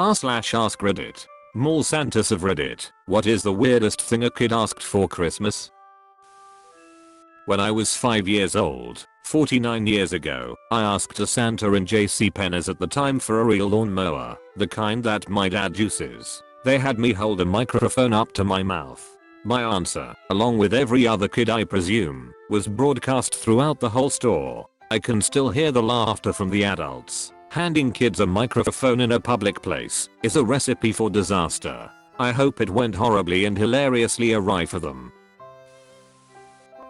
r/AskReddit. Mall Santas of Reddit. What is the weirdest thing a kid asked for Christmas? When I was 5 years old, 49 years ago, I asked a Santa in JCPenney's at the time for a real lawnmower, the kind that my dad uses. They had me hold a microphone up to my mouth. My answer, along with every other kid I presume, was broadcast throughout the whole store. I can still hear the laughter from the adults. Handing kids a microphone in a public place is a recipe for disaster. I hope it went horribly and hilariously awry for them.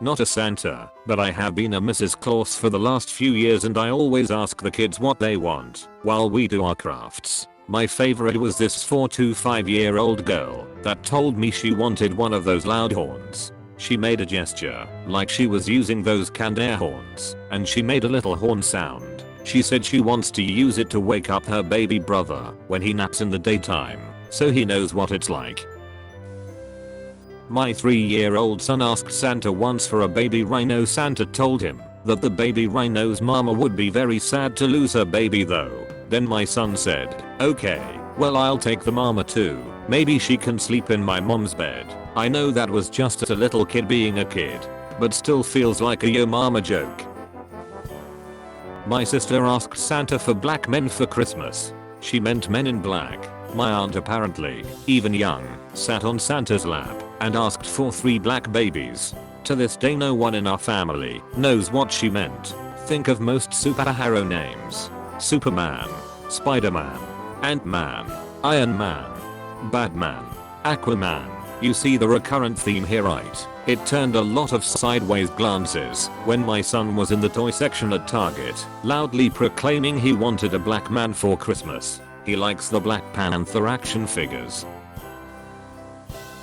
Not a Santa, but I have been a Mrs. Claus for the last few years and I always ask the kids what they want while we do our crafts. My favorite was this 4 to 5 year old girl that told me she wanted one of those loud horns. She made a gesture like she was using those canned air horns and she made a little horn sound. She said she wants to use it to wake up her baby brother when he naps in the daytime, so he knows what it's like. My 3-year-old son asked Santa once for a baby rhino. Santa told him that the baby rhino's mama would be very sad to lose her baby though. Then my son said, okay, well I'll take the mama too. Maybe she can sleep in my mom's bed. I know that was just a little kid being a kid, but still feels like a yo mama joke. My sister asked Santa for black men for Christmas. She meant men in black. My aunt apparently, even young, sat on Santa's lap and asked for 3 black babies. To this day no one in our family knows what she meant. Think of most superhero names. Superman, Spider-Man, Ant-Man, Iron Man, Batman, Aquaman. You see the recurrent theme here, right? It turned a lot of sideways glances when my son was in the toy section at Target, loudly proclaiming he wanted a black man for Christmas. He likes the Black Panther action figures.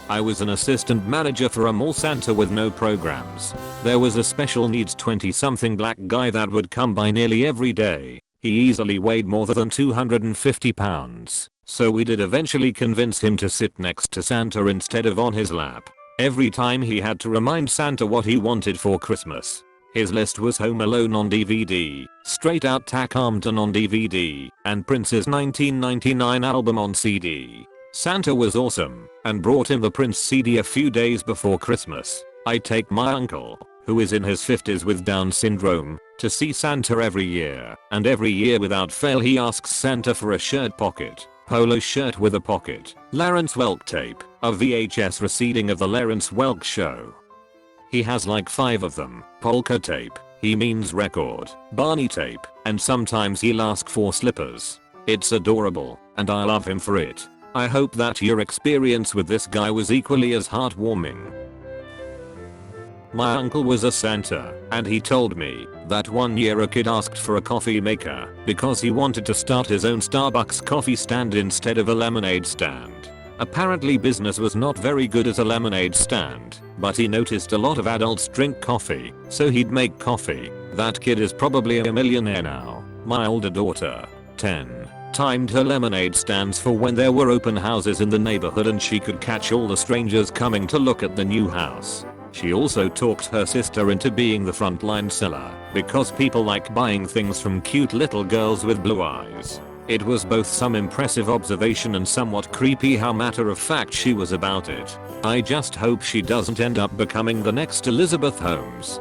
I was an assistant manager for a mall Santa with no programs. There was a special needs 20-something black guy that would come by nearly every day. He easily weighed more than 250 pounds, so we did eventually convince him to sit next to Santa instead of on his lap. Every time he had to remind Santa what he wanted for Christmas. His list was Home Alone on DVD, Straight Outta Compton on DVD, and Prince's 1999 album on CD. Santa was awesome and brought him the Prince CD a few days before Christmas. I take my uncle, who is in his 50s with Down syndrome, to see Santa every year, and every year without fail he asks Santa for a shirt pocket, polo shirt with a pocket, Lawrence Welk tape, a VHS recording of the Lawrence Welk show. He has like 5 of them, polka tape, he means record, Barney tape, and sometimes he'll ask for slippers. It's adorable, and I love him for it. I hope that your experience with this guy was equally as heartwarming. My uncle was a Santa, and he told me that one year a kid asked for a coffee maker because he wanted to start his own Starbucks coffee stand instead of a lemonade stand. Apparently business was not very good as a lemonade stand, but he noticed a lot of adults drink coffee, so he'd make coffee. That kid is probably a millionaire now. My older daughter, 10, timed her lemonade stands for when there were open houses in the neighborhood and she could catch all the strangers coming to look at the new house. She also talked her sister into being the frontline seller because people like buying things from cute little girls with blue eyes. It was both some impressive observation and somewhat creepy how matter of fact she was about it. I just hope she doesn't end up becoming the next Elizabeth Holmes.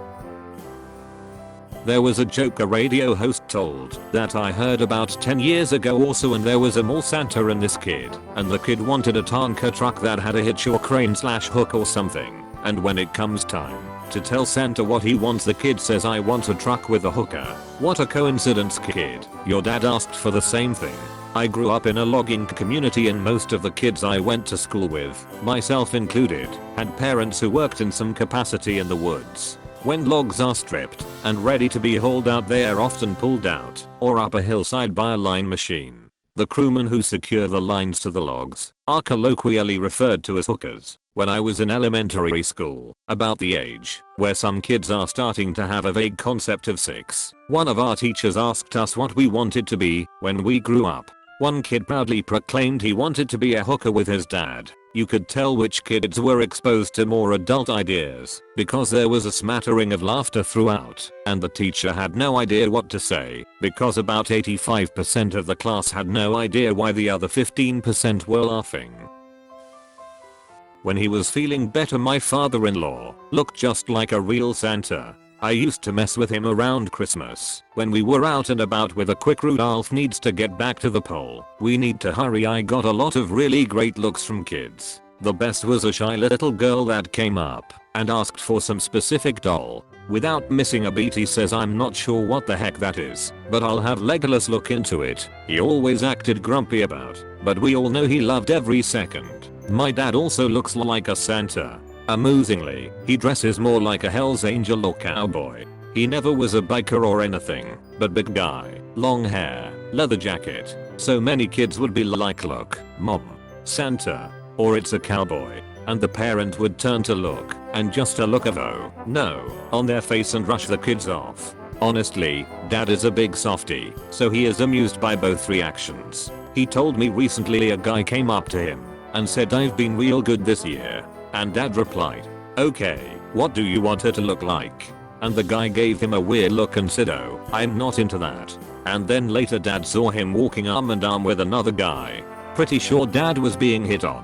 There was a joke a radio host told that I heard about 10 years ago also, and there was a mall Santa and this kid, and the kid wanted a Tonka truck that had a hitch or crane/hook or something, and when it comes time to tell Santa what he wants, the kid says, I want a truck with a hooker. What a coincidence, kid. Your dad asked for the same thing. I grew up in a logging community and most of the kids I went to school with, myself included, had parents who worked in some capacity in the woods. When logs are stripped and ready to be hauled out, they are often pulled out or up a hillside by a line machine. The crewmen who secure the lines to the logs are colloquially referred to as hookers. When I was in elementary school, about the age where some kids are starting to have a vague concept of sex, one of our teachers asked us what we wanted to be when we grew up. One kid proudly proclaimed he wanted to be a hooker with his dad. You could tell which kids were exposed to more adult ideas because there was a smattering of laughter throughout, and the teacher had no idea what to say because about 85% of the class had no idea why the other 15% were laughing. When he was feeling better, my father-in-law looked just like a real Santa. I used to mess with him around Christmas when we were out and about with a quick "Rudolph needs to get back to the pole. We need to hurry." I got a lot of really great looks from kids. The best was a shy little girl that came up and asked for some specific doll. Without missing a beat he says, "I'm not sure what the heck that is, but I'll have Legolas look into it." He always acted grumpy about, but we all know he loved every second. My dad also looks like a Santa. Amusingly, he dresses more like a Hell's Angel or cowboy. He never was a biker or anything, but big guy, long hair, leather jacket. So many kids would be like, "Look, Mom, Santa," or "It's a cowboy," and the parent would turn to look, and just a look of "oh no" on their face and rush the kids off. Honestly, Dad is a big softie, so he is amused by both reactions. He told me recently a guy came up to him and said, "I've been real good this year." And Dad replied, "Okay, what do you want her to look like?" And the guy gave him a weird look and said, "Oh, I'm not into that." And then later Dad saw him walking arm in arm with another guy. Pretty sure Dad was being hit on.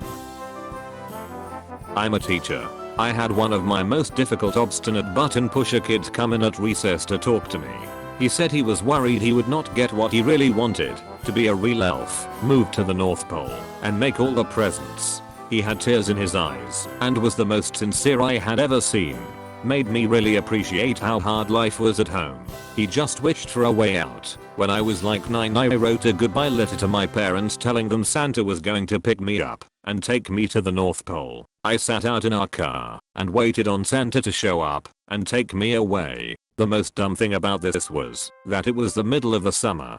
I'm a teacher. I had one of my most difficult obstinate button pusher kids come in at recess to talk to me. He said he was worried he would not get what he really wanted, to be a real elf, move to the North Pole, and make all the presents. He had tears in his eyes and was the most sincere I had ever seen. Made me really appreciate how hard life was at home. He just wished for a way out. When I was like 9, I wrote a goodbye letter to my parents telling them Santa was going to pick me up and take me to the North Pole. I sat out in our car and waited on Santa to show up and take me away. The most dumb thing about this was that it was the middle of the summer.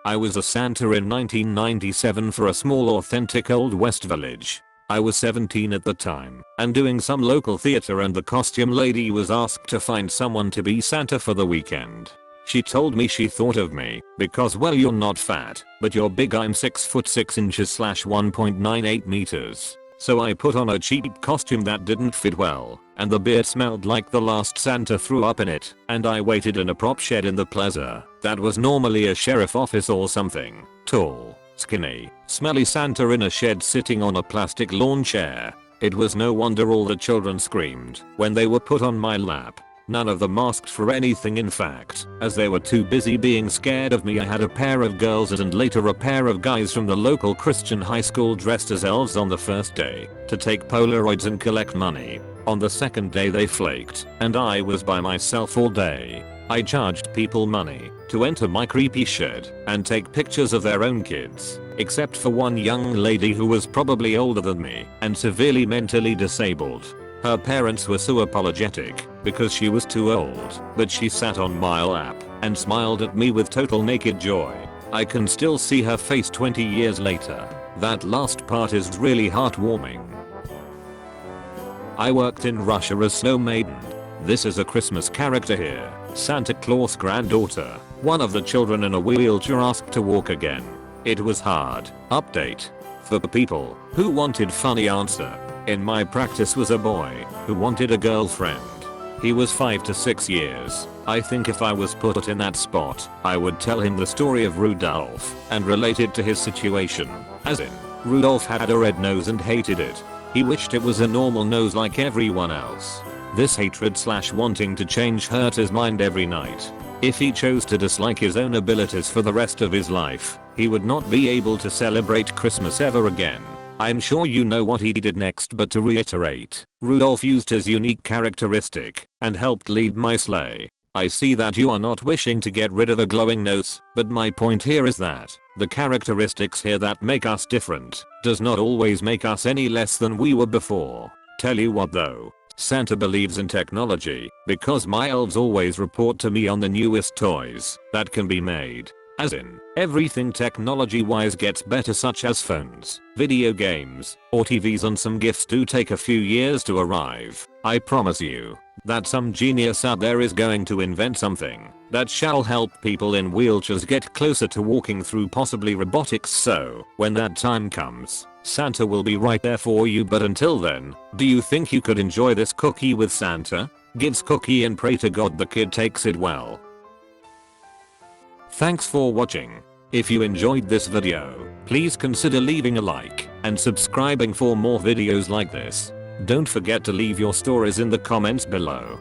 I was a Santa in 1997 for a small authentic Old West village. I was 17 at the time and doing some local theater, and the costume lady was asked to find someone to be Santa for the weekend. She told me she thought of me because, well, you're not fat, but you're big. I'm 6'6" / 1.98 meters. So I put on a cheap costume that didn't fit well, and the beard smelled like the last Santa threw up in it, and I waited in a prop shed in the plaza that was normally a sheriff office or something. Tall, skinny, smelly Santa in a shed sitting on a plastic lawn chair. It was no wonder all the children screamed when they were put on my lap. None of them asked for anything, in fact, as they were too busy being scared of me. I had a pair of girls and later a pair of guys from the local Christian high school dressed as elves on the first day to take Polaroids and collect money. On the second day they flaked, and I was by myself all day. I charged people money to enter my creepy shed and take pictures of their own kids, except for one young lady who was probably older than me and severely mentally disabled. Her parents were so apologetic because she was too old, but she sat on my lap and smiled at me with total naked joy. I can still see her face 20 years later. That last part is really heartwarming. I worked in Russia as Snow Maiden. This is a Christmas character here. Santa Claus' granddaughter, one of the children in a wheelchair, asked to walk again. It was hard. Update. For people who wanted funny answer, in my practice was a boy who wanted a girlfriend. He was 5 to 6 years. I think if I was put in that spot, I would tell him the story of Rudolph and relate it to his situation. As in, Rudolph had a red nose and hated it. He wished it was a normal nose like everyone else. This hatred / wanting to change hurt his mind every night. If he chose to dislike his own abilities for the rest of his life, he would not be able to celebrate Christmas ever again. I'm sure you know what he did next, but to reiterate, Rudolph used his unique characteristic and helped lead my sleigh. I see that you are not wishing to get rid of a glowing nose, but my point here is that the characteristics here that make us different does not always make us any less than we were before. Tell you what though, Santa believes in technology because my elves always report to me on the newest toys that can be made. As in, everything technology wise gets better, such as phones, video games, or TVs, and some gifts do take a few years to arrive. I promise you, that some genius out there is going to invent something that shall help people in wheelchairs get closer to walking through possibly robotics, so when that time comes, Santa will be right there for you. But until then, do you think you could enjoy this cookie with Santa? Gives cookie and pray to God the kid takes it well. Thanks for watching. If you enjoyed this video, please consider leaving a like and subscribing for more videos like this. Don't forget to leave your stories in the comments below.